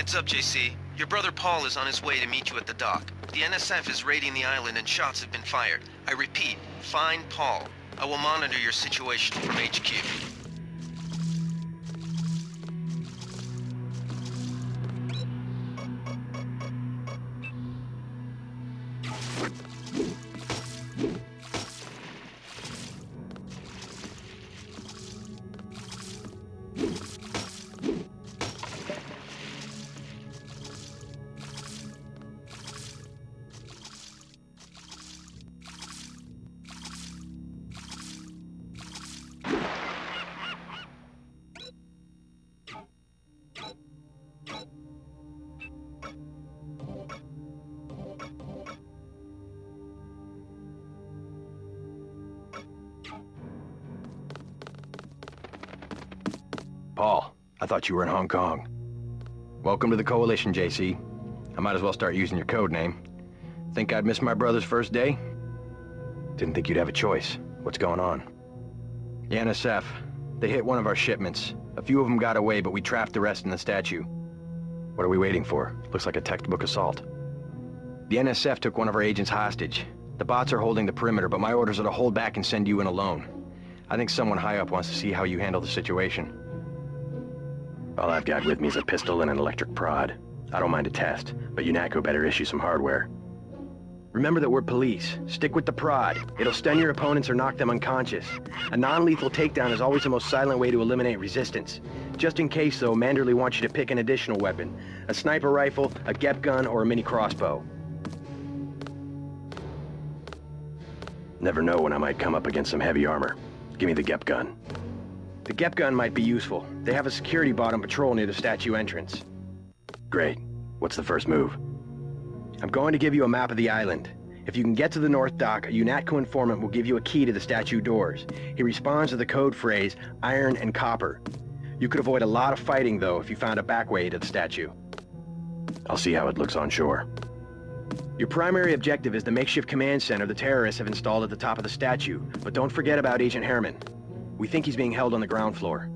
Heads up, JC. Your brother Paul is on his way to meet you at the dock. The NSF is raiding the island and shots have been fired. I repeat, find Paul. I will monitor your situation from HQ. Paul, I thought you were in Hong Kong. Welcome to the Coalition, JC. I might as well start using your code name. Think I'd miss my brother's first day? Didn't think you'd have a choice. What's going on? The NSF. They hit one of our shipments. A few of them got away, but we trapped the rest in the statue. What are we waiting for? Looks like a textbook assault. The NSF took one of our agents hostage. The bots are holding the perimeter, but my orders are to hold back and send you in alone. I think someone high up wants to see how you handle the situation. All I've got with me is a pistol and an electric prod. I don't mind a test, but UNATCO better issue some hardware. Remember that we're police. Stick with the prod. It'll stun your opponents or knock them unconscious. A non-lethal takedown is always the most silent way to eliminate resistance. Just in case, though, Manderley wants you to pick an additional weapon. A sniper rifle, a GEP gun, or a mini crossbow. Never know when I might come up against some heavy armor. Give me the GEP gun. The GEP gun might be useful. They have a security bot on patrol near the statue entrance. Great. What's the first move? I'm going to give you a map of the island. If you can get to the North Dock, a UNATCO informant will give you a key to the statue doors. He responds to the code phrase, iron and copper. You could avoid a lot of fighting, though, if you found a back way to the statue. I'll see how it looks on shore. Your primary objective is the makeshift command center the terrorists have installed at the top of the statue, but don't forget about Agent Herman. We think he's being held on the ground floor.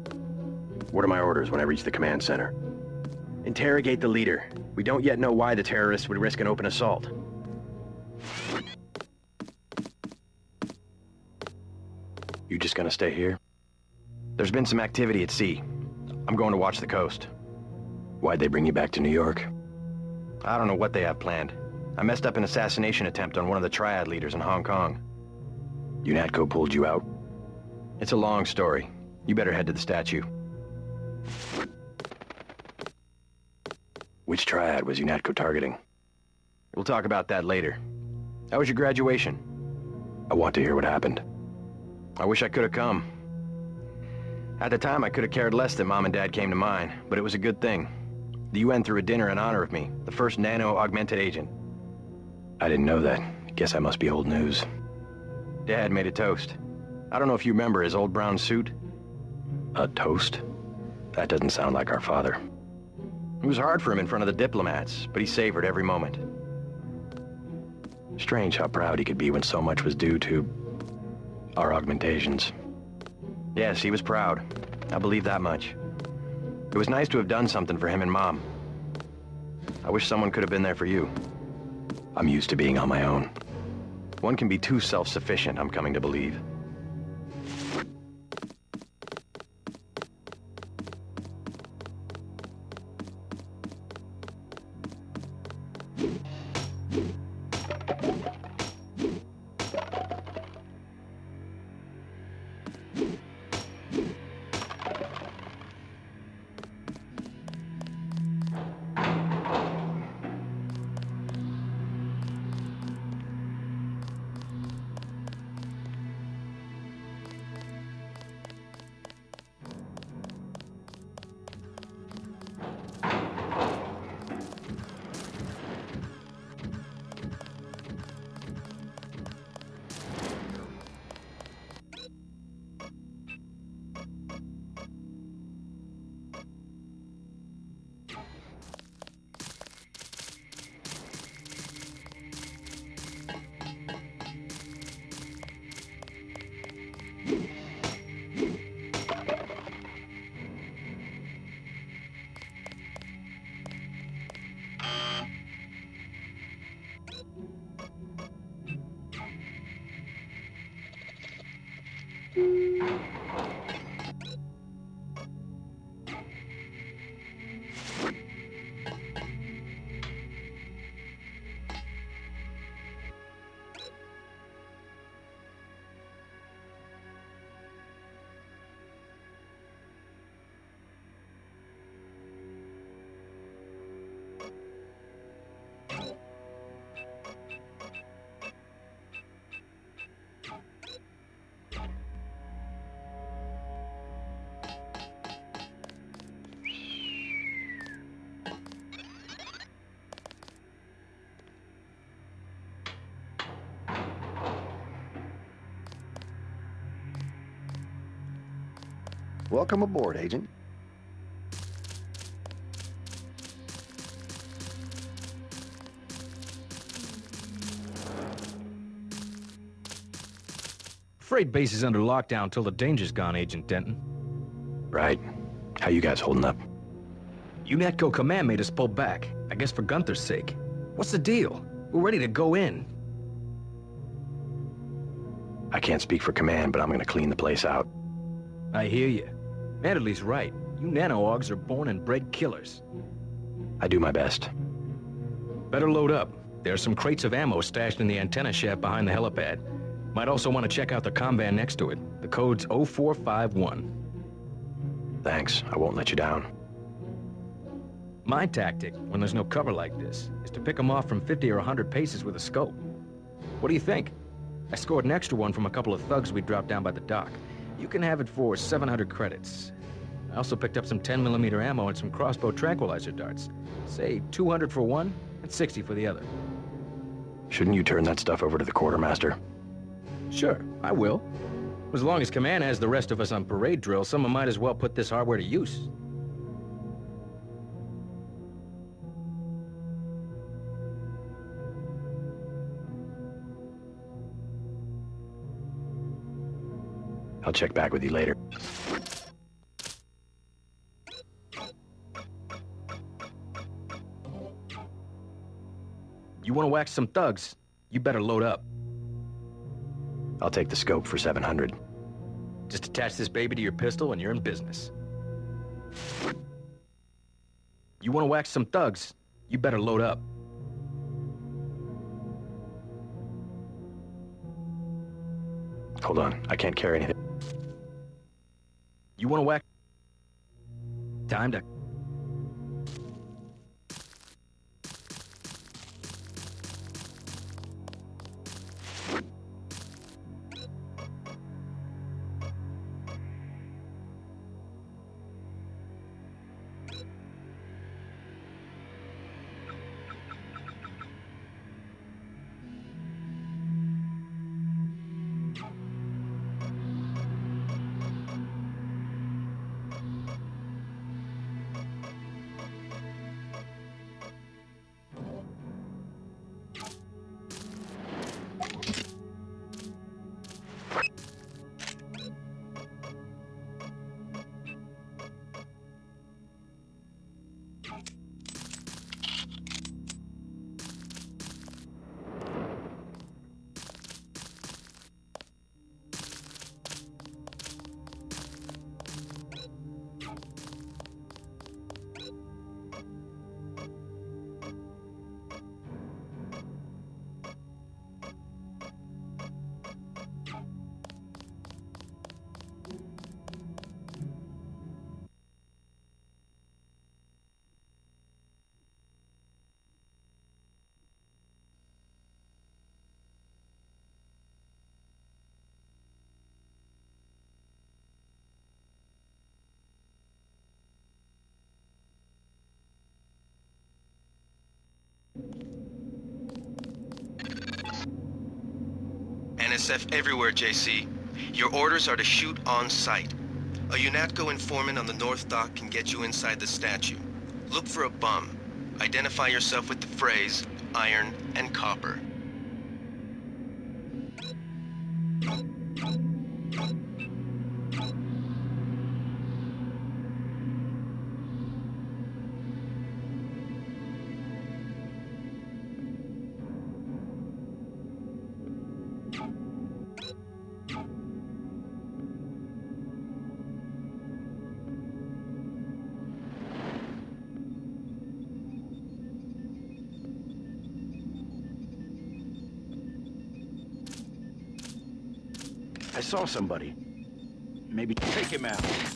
What are my orders when I reach the command center? Interrogate the leader. We don't yet know why the terrorists would risk an open assault. You just gonna stay here? There's been some activity at sea. I'm going to watch the coast. Why'd they bring you back to New York? I don't know what they have planned. I messed up an assassination attempt on one of the Triad leaders in Hong Kong. UNATCO pulled you out? It's a long story. You better head to the statue. Which Triad was UNATCO targeting? We'll talk about that later. How was your graduation? I want to hear what happened. I wish I could have come. At the time, I could have cared less that Mom and Dad came to mine, but it was a good thing. The UN threw a dinner in honor of me, the first nano-augmented agent. I didn't know that. Guess I must be old news. Dad made a toast. I don't know if you remember his old brown suit. A toast? That doesn't sound like our father. It was hard for him in front of the diplomats, but he savored every moment. Strange how proud he could be when so much was due to our augmentations. Yes, he was proud. I believe that much. It was nice to have done something for him and Mom. I wish someone could have been there for you. I'm used to being on my own. One can be too self-sufficient, I'm coming to believe. Welcome aboard, Agent. Freight base is under lockdown till the danger's gone, Agent Denton. Right. How you guys holding up? UNATCO command made us pull back, I guess for Gunther's sake. What's the deal? We're ready to go in. I can't speak for command, but I'm gonna clean the place out. I hear you. Manderly's right. You nano-augs are born and bred killers. I do my best. Better load up. There are some crates of ammo stashed in the antenna shaft behind the helipad. Might also want to check out the comm van next to it. The code's 0451. Thanks. I won't let you down. My tactic, when there's no cover like this, is to pick them off from 50 or 100 paces with a scope. What do you think? I scored an extra one from a couple of thugs we dropped down by the dock. You can have it for 700 credits. I also picked up some 10mm ammo and some crossbow tranquilizer darts. Say 200 for one and 60 for the other. Shouldn't you turn that stuff over to the quartermaster? Sure, I will. As long as command has the rest of us on parade drill, someone might as well put this hardware to use. I'll check back with you later. You want to whack some thugs? You better load up. I'll take the scope for 700. Just attach this baby to your pistol and you're in business. You want to whack some thugs? You better load up. Hold on, I can't carry anything. You want to whack... Time to... NSF everywhere, JC. Your orders are to shoot on sight. A UNATCO informant on the North Dock can get you inside the statue. Look for a bum. Identify yourself with the phrase, iron and copper. I saw somebody. Maybe take him out.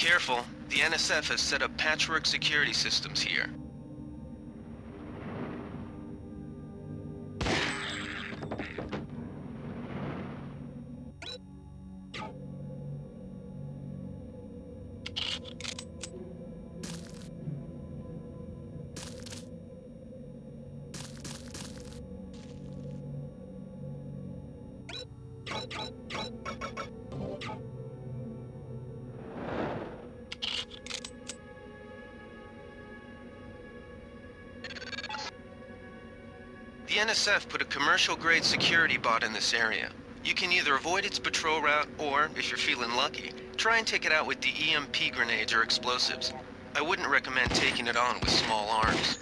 Careful, the NSF has set up patchwork security systems here. The NSF put a commercial-grade security bot in this area. You can either avoid its patrol route, or, if you're feeling lucky, try and take it out with the EMP grenades or explosives. I wouldn't recommend taking it on with small arms.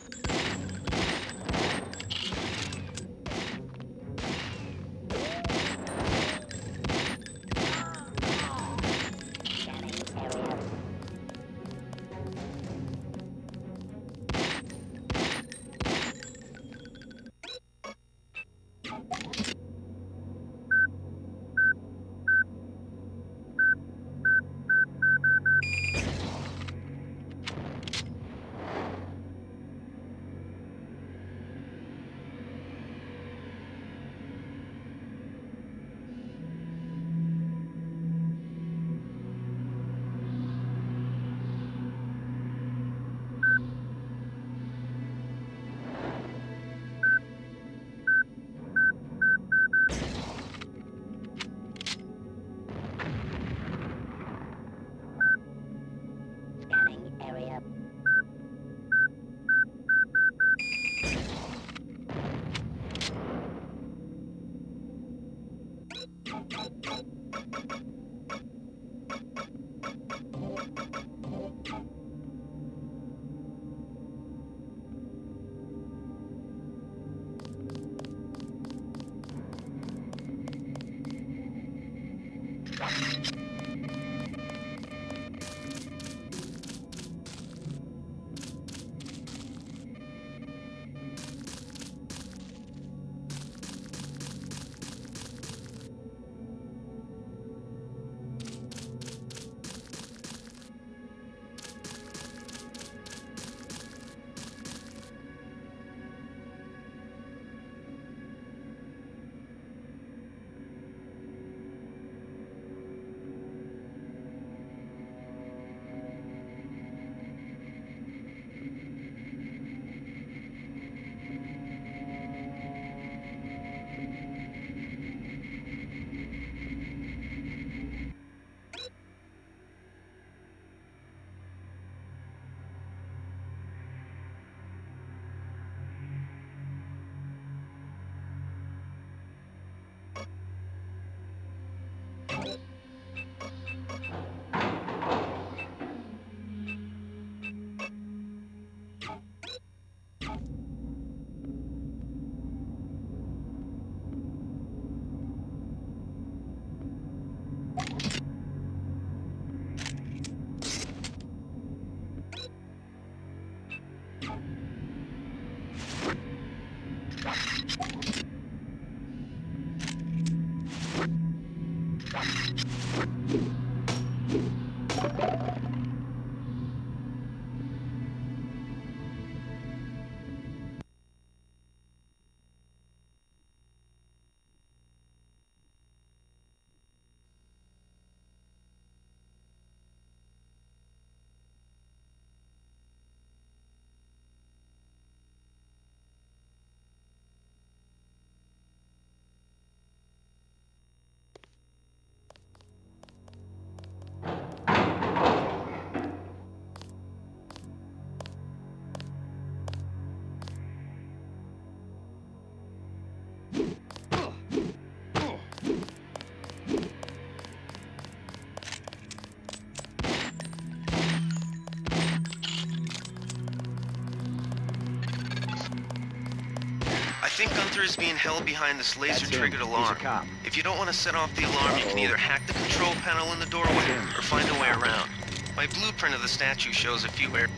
I think Gunther is being held behind this laser-triggered alarm. If you don't want to set off the alarm, you can either hack the control panel in the doorway or find a way around. My blueprint of the statue shows a few areas.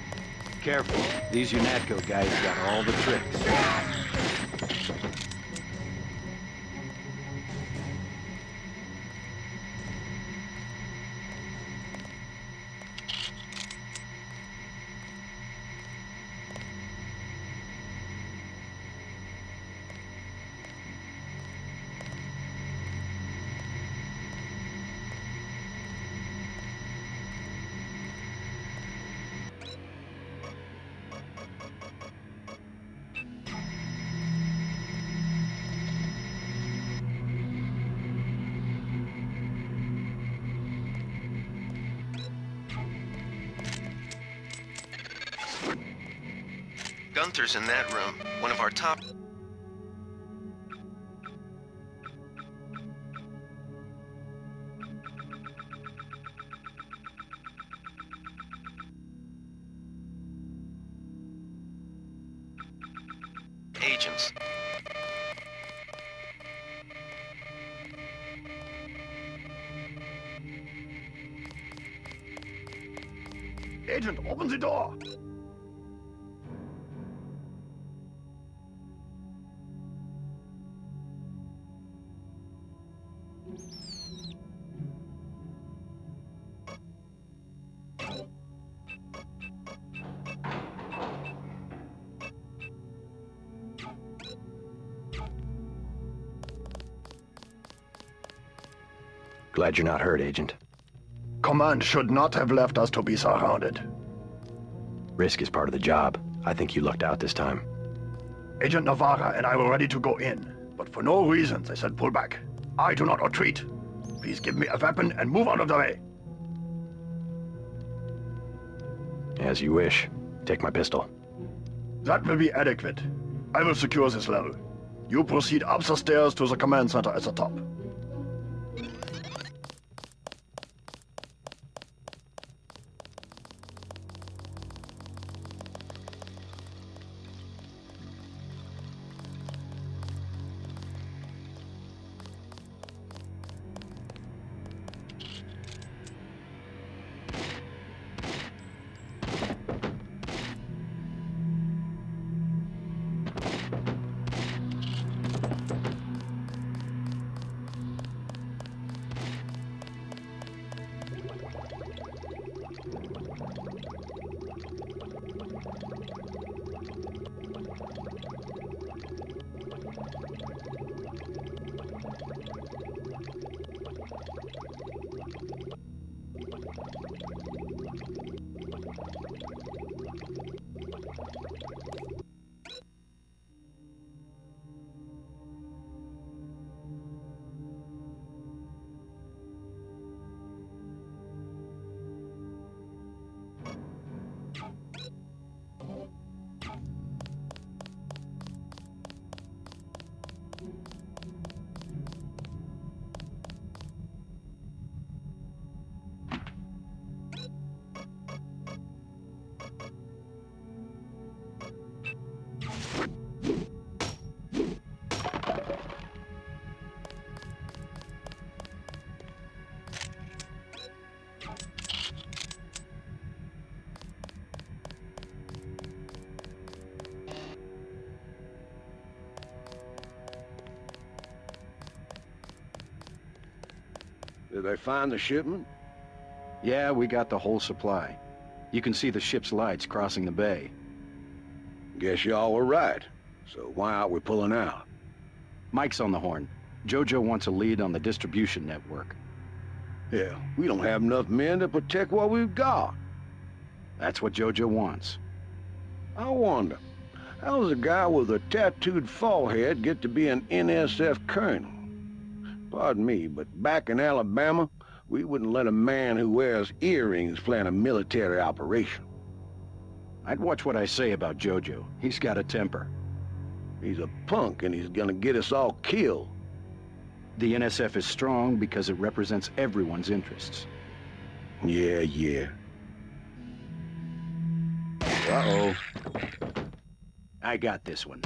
Careful. These UNATCO guys got all the tricks. Gunther's in that room, one of our top... agents. Agent, open the door! Glad you're not hurt, Agent. Command should not have left us to be surrounded. Risk is part of the job. I think you lucked out this time. Agent Navarra and I were ready to go in, but for no reason they said pull back. I do not retreat. Please give me a weapon and move out of the way. As you wish. Take my pistol. That will be adequate. I will secure this level. You proceed up the stairs to the command center at the top. Did they find the shipment? Yeah, we got the whole supply. You can see the ship's lights crossing the bay. Guess y'all were right. So why aren't we pulling out? Mike's on the horn. Jojo wants a lead on the distribution network. Hell, we don't have enough men to protect what we've got. That's what Jojo wants. I wonder, how does a guy with a tattooed forehead get to be an NSF colonel? Pardon me, but back in Alabama, we wouldn't let a man who wears earrings plan a military operation. I'd watch what I say about Jojo. He's got a temper. He's a punk and he's gonna get us all killed. The NSF is strong because it represents everyone's interests. Yeah. Uh-oh. I got this one.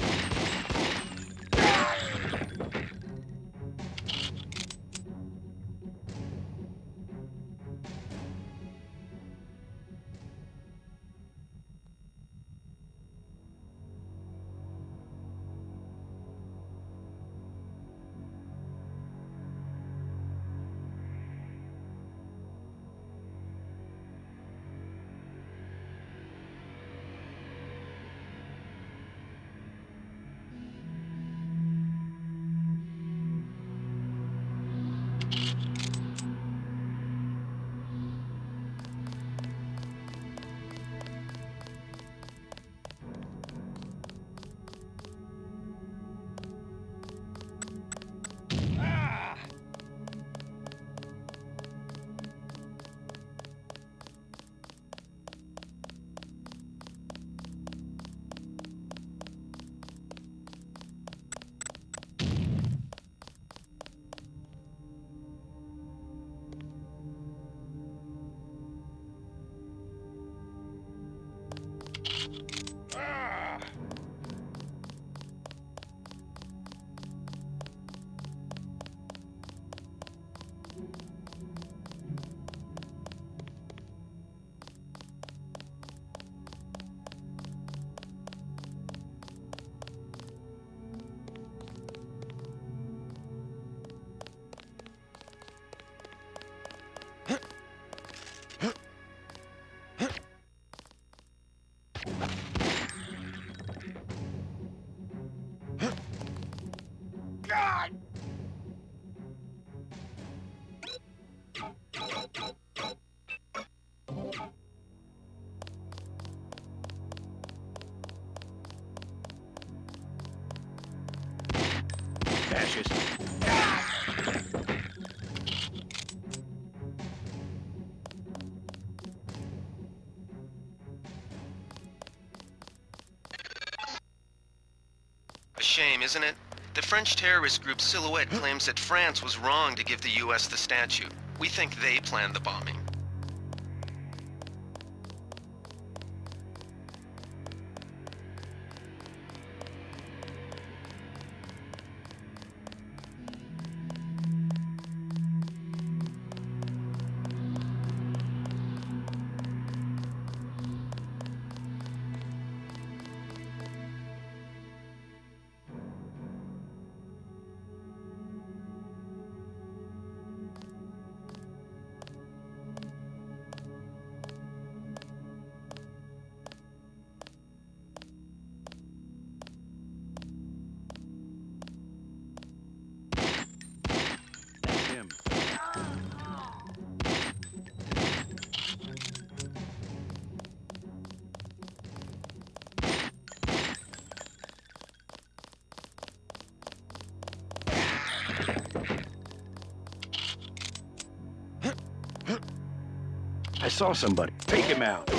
shame, isn't it? The French terrorist group Silhouette claims that France was wrong to give the US the statue. We think they planned the bombing. I saw somebody. Take him out.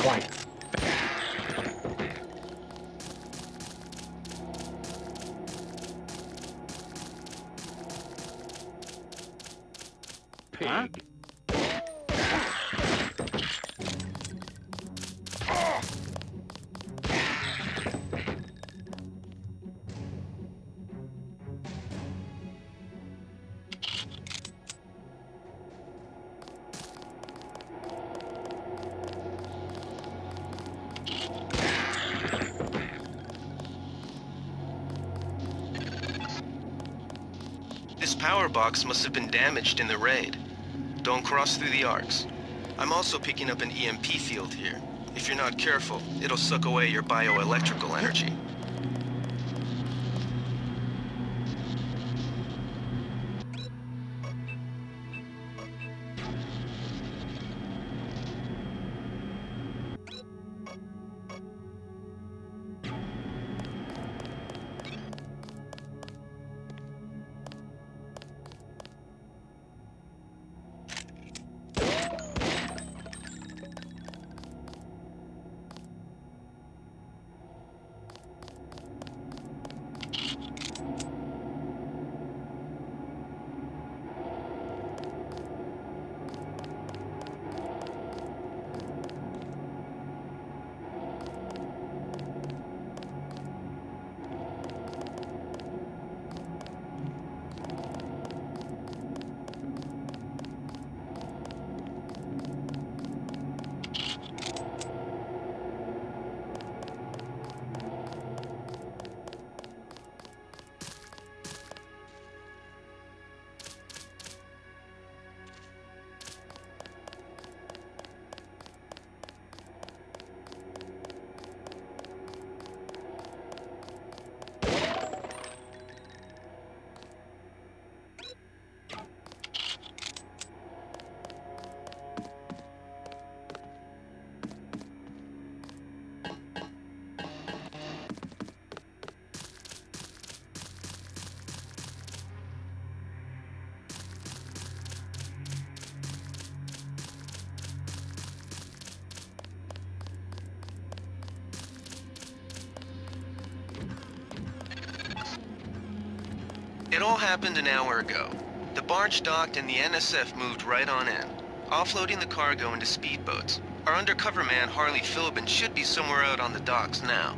Quiet. Pig. Huh? This power box must have been damaged in the raid. Don't cross through the arcs. I'm also picking up an EMP field here. If you're not careful, it'll suck away your bioelectrical energy. It all happened an hour ago. The barge docked and the NSF moved right on in, offloading the cargo into speedboats. Our undercover man, Harley Philbin, should be somewhere out on the docks now.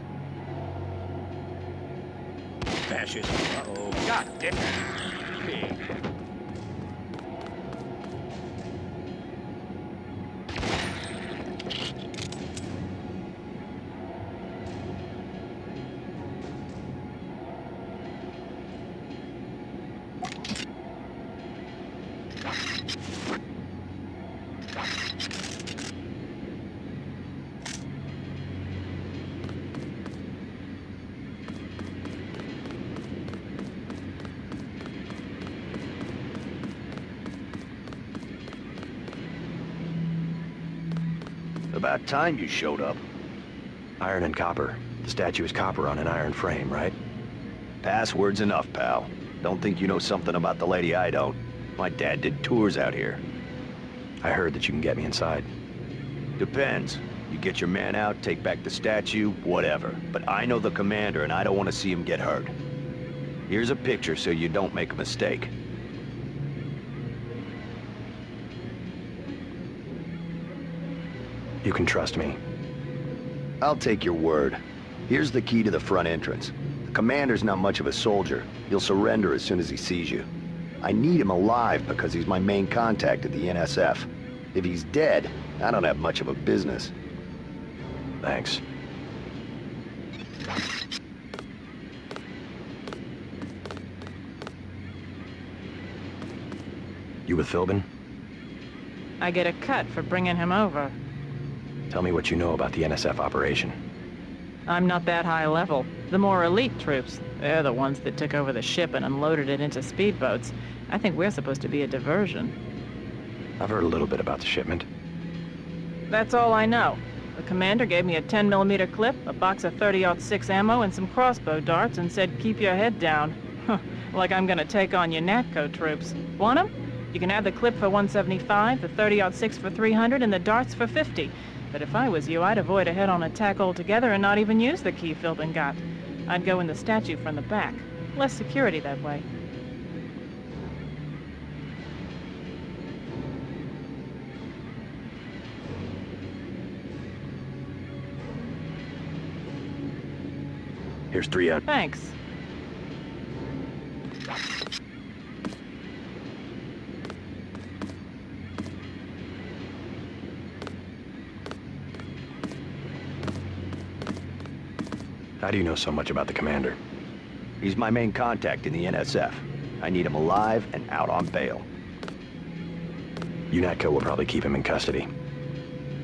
Fascist. Uh-oh. God damn it. About time you showed up. Iron and copper. The statue is copper on an iron frame, right? Password's enough, pal. Don't think you know something about the lady I don't. My dad did tours out here. I heard that you can get me inside. Depends. You get your man out, take back the statue, whatever. But I know the commander and I don't want to see him get hurt. Here's a picture so you don't make a mistake. You can trust me. I'll take your word. Here's the key to the front entrance. The commander's not much of a soldier. He'll surrender as soon as he sees you. I need him alive because he's my main contact at the NSF. If he's dead, I don't have much of a business. Thanks. You with Philbin? I get a cut for bringing him over. Tell me what you know about the NSF operation. I'm not that high level. The more elite troops, they're the ones that took over the ship and unloaded it into speedboats. I think we're supposed to be a diversion. I've heard a little bit about the shipment. That's all I know. The commander gave me a 10mm clip, a box of 30-06 ammo, and some crossbow darts and said, keep your head down. Like I'm gonna take on your NATCO troops. Want 'em? You can have the clip for 175, the 30-06 for 300, and the darts for 50. But if I was you, I'd avoid a head-on attack altogether and not even use the key Philbin got. I'd go in the statue from the back. Less security that way. Here's 3 out. Thanks. How do you know so much about the commander? He's my main contact in the NSF. I need him alive and out on bail. UNATCO will probably keep him in custody.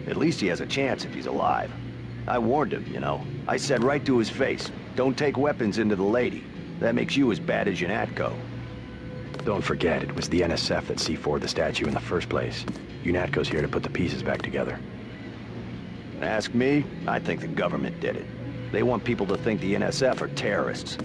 At least he has a chance if he's alive. I warned him, you know. I said right to his face, don't take weapons into the lady. That makes you as bad as UNATCO. Don't forget, it was the NSF that C4'd the statue in the first place. UNATCO's here to put the pieces back together. Ask me, I think the government did it. They want people to think the NSF are terrorists.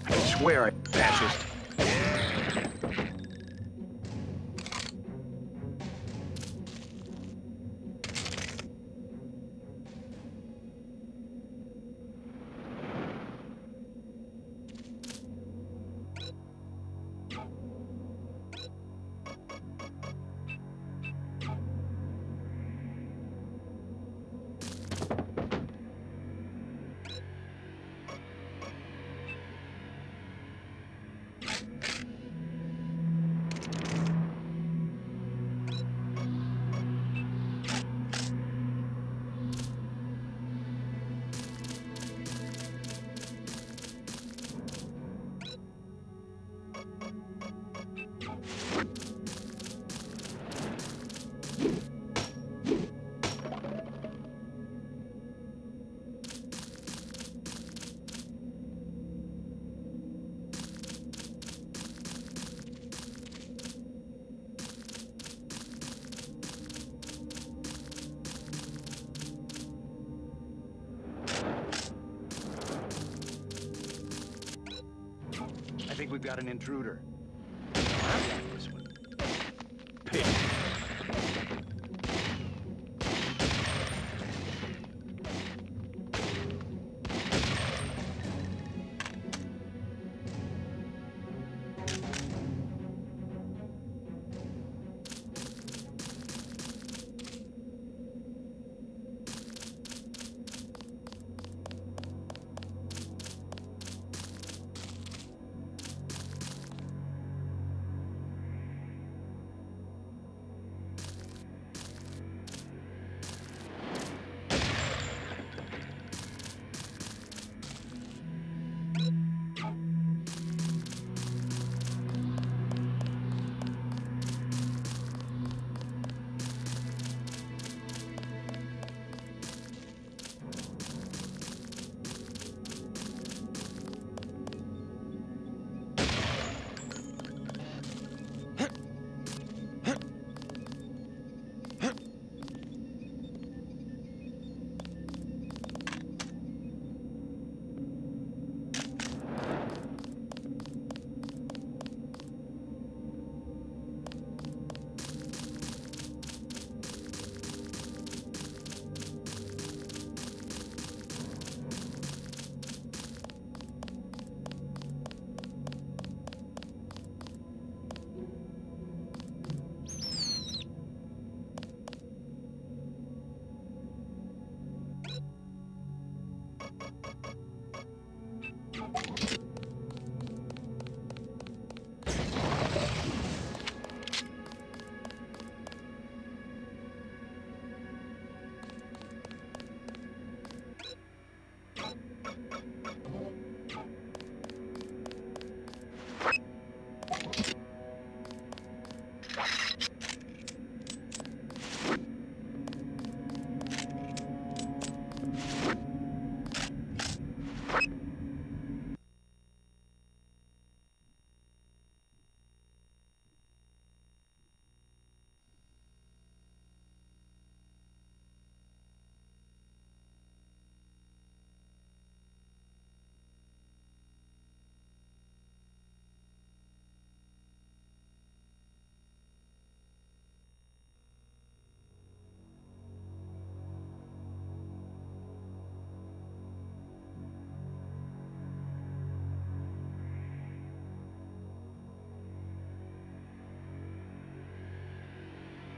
I swear, fascist. I think we've got an intruder. This one. Pig.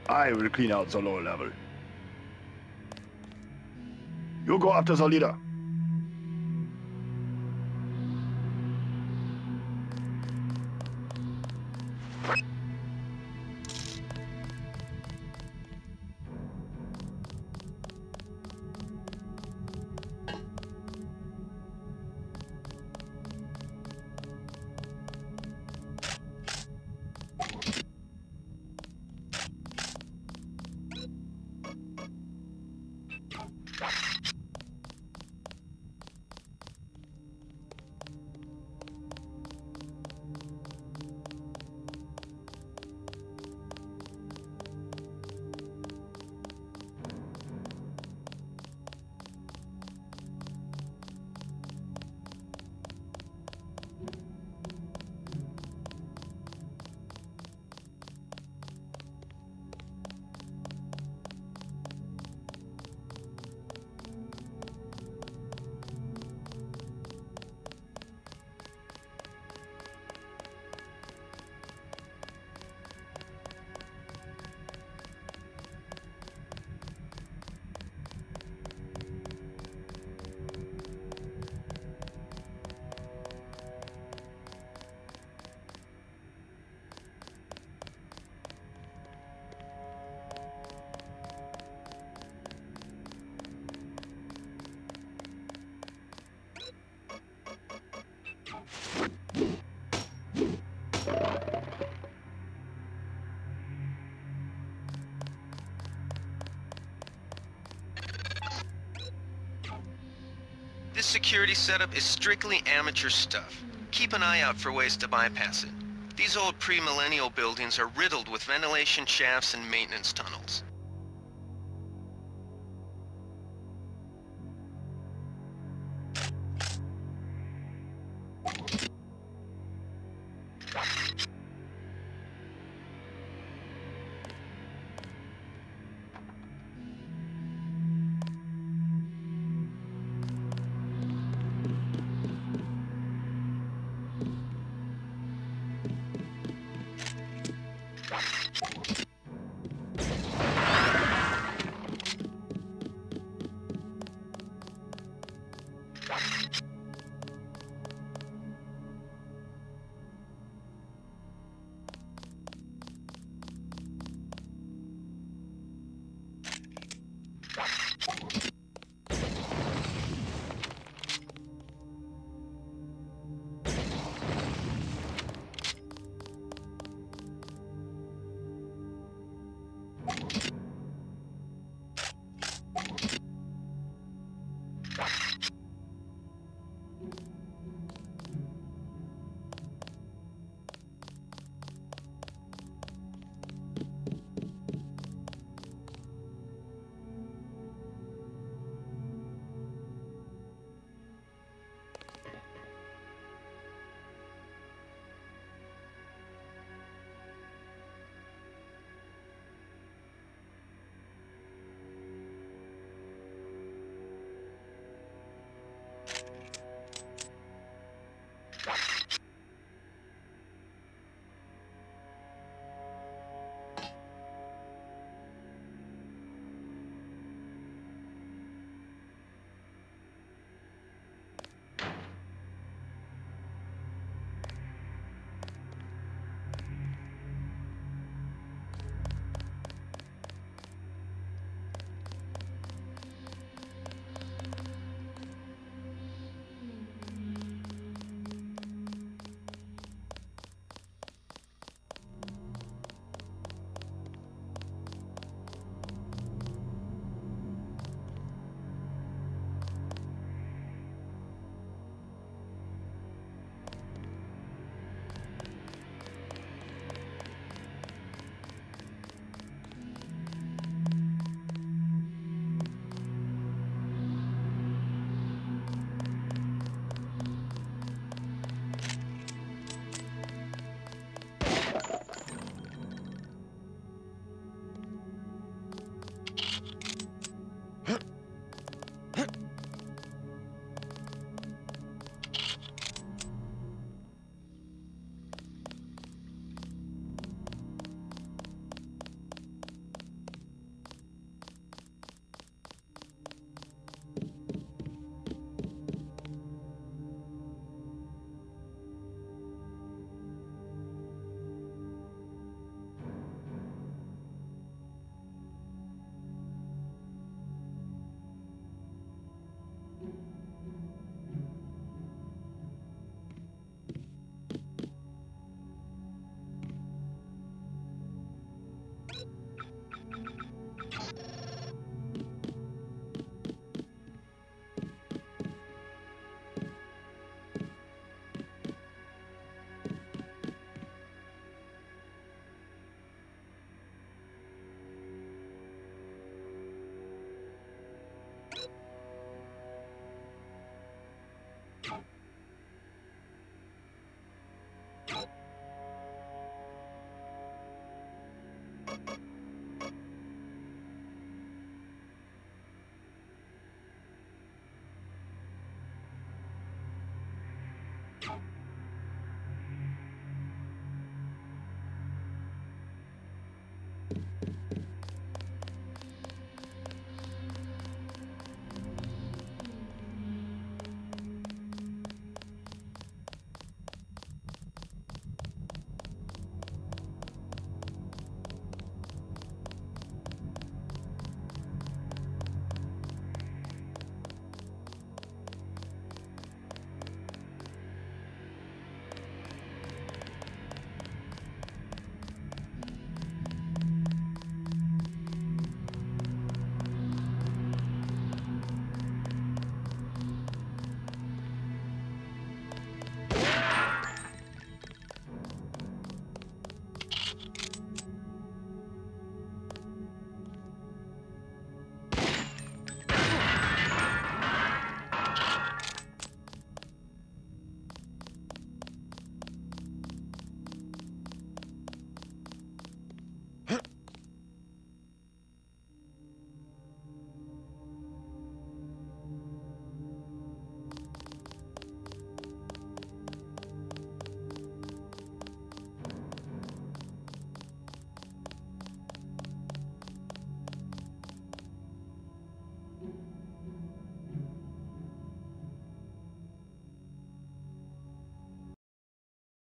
I will clean out the lower level. You go after the leader. This security setup is strictly amateur stuff. Keep an eye out for ways to bypass it. These old pre-millennial buildings are riddled with ventilation shafts and maintenance tunnels.